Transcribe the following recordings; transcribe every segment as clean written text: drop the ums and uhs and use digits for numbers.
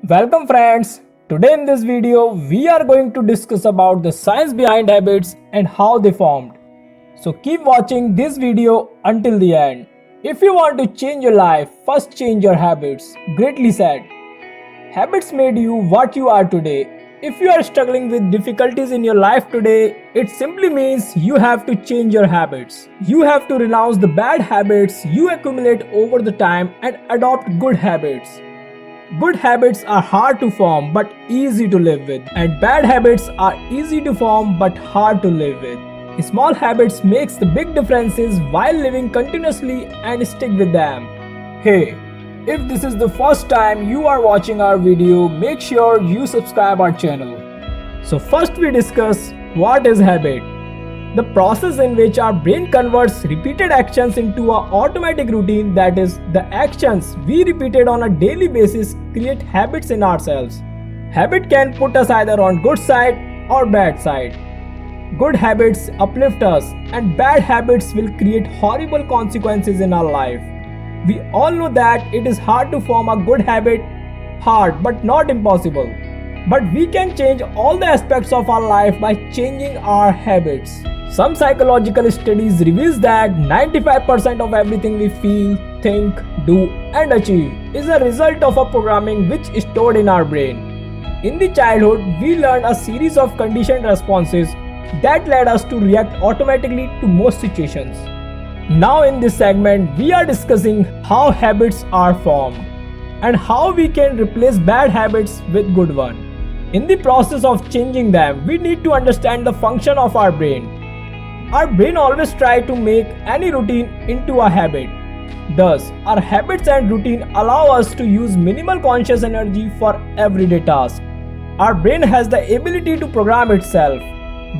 Welcome friends. Today in this video we are going to discuss about the science behind habits and how they formed. So keep watching this video until the end. If you want to change your life, first change your habits. Greatly said. Habits made you what you are today. If you are struggling with difficulties in your life today, it simply means you have to change your habits. You have to renounce the bad habits you accumulate over the time and adopt good habits. Good habits are hard to form but easy to live with, and bad habits are easy to form but hard to live with. Small habits makes the big differences while living continuously and stick with them. Hey, if this is the first time you are watching our video, make sure you subscribe our channel. So first we discuss what is habit. The process in which our brain converts repeated actions into an automatic routine, that is, the actions we repeated on a daily basis create habits in ourselves. Habit can put us either on good side or bad side. Good habits uplift us and bad habits will create horrible consequences in our life. We all know that it is hard to form a good habit, hard but not impossible. But we can change all the aspects of our life by changing our habits. Some psychological studies reveal that 95% of everything we feel, think, do and achieve is a result of a programming which is stored in our brain. In the childhood, we learned a series of conditioned responses that led us to react automatically to most situations. Now in this segment, we are discussing how habits are formed and how we can replace bad habits with good ones. In the process of changing them, we need to understand the function of our brain. Our brain always tries to make any routine into a habit. Thus, our habits and routine allow us to use minimal conscious energy for everyday tasks. Our brain has the ability to program itself.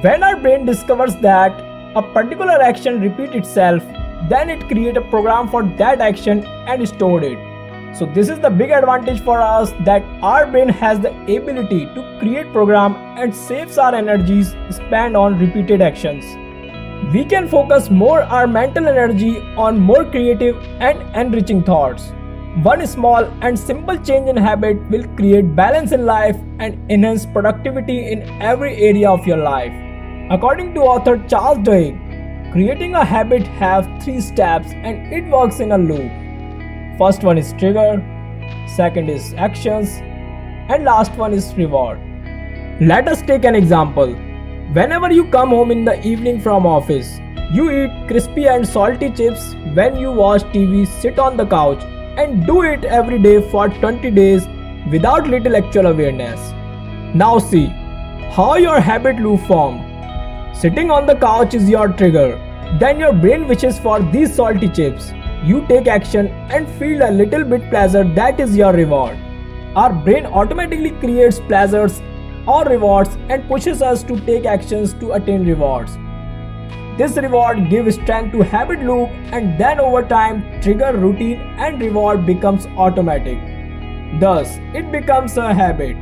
When our brain discovers that a particular action repeats itself, then it creates a program for that action and stores it. So this is the big advantage for us, that our brain has the ability to create program and saves our energies spent on repeated actions. We can focus more our mental energy on more creative and enriching thoughts. One small and simple change in habit will create balance in life and enhance productivity in every area of your life. According to author Charles Duhigg, creating a habit has 3 steps and it works in a loop. First one is trigger, second is actions, and last one is reward. Let us take an example. Whenever you come home in the evening from office, you eat crispy and salty chips. When you watch TV, sit on the couch and do it every day for 20 days without little actual awareness. Now see how your habit loop formed. Sitting on the couch is your trigger. Then your brain wishes for these salty chips. You take action and feel a little bit pleasure, that is your reward. Our brain automatically creates pleasures or rewards and pushes us to take actions to attain rewards. This reward gives strength to habit loop, and then over time trigger, routine and reward becomes automatic. Thus it becomes a habit.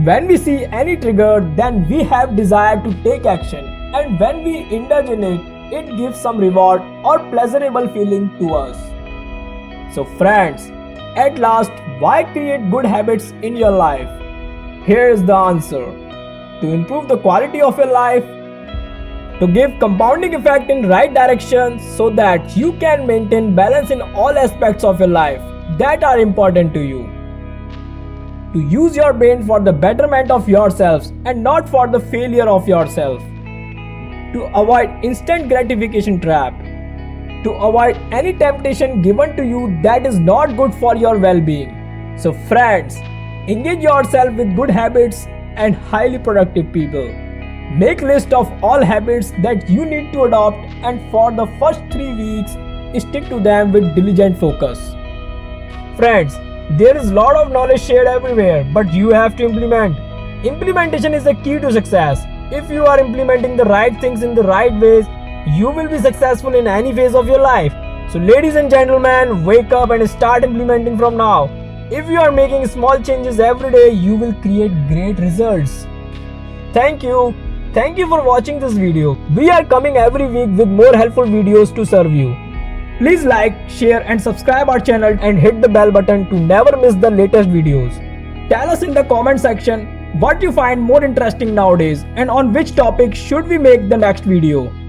When we see any trigger, then we have desire to take action, and when we indulge in it, it gives some reward or pleasurable feeling to us. So friends, at last, why create good habits in your life? Here is the answer. To improve the quality of your life, to give compounding effect in right direction so that you can maintain balance in all aspects of your life that are important to you. To use your brain for the betterment of yourselves and not for the failure of yourself. To avoid instant gratification trap. To avoid any temptation given to you that is not good for your well-being. So friends, engage yourself with good habits and highly productive people. Make list of all habits that you need to adopt, and for the first 3 weeks, stick to them with diligent focus. Friends, there is a lot of knowledge shared everywhere, but you have to implement. Implementation is the key to success. If you are implementing the right things in the right ways, you will be successful in any phase of your life. So ladies and gentlemen, wake up and start implementing from now. If you are making small changes every day, you will create great results. Thank you. Thank you for watching this video. We are coming every week with more helpful videos to serve you. Please like, share and subscribe our channel and hit the bell button to never miss the latest videos. Tell us in the comment section what you find more interesting nowadays and on which topic should we make the next video.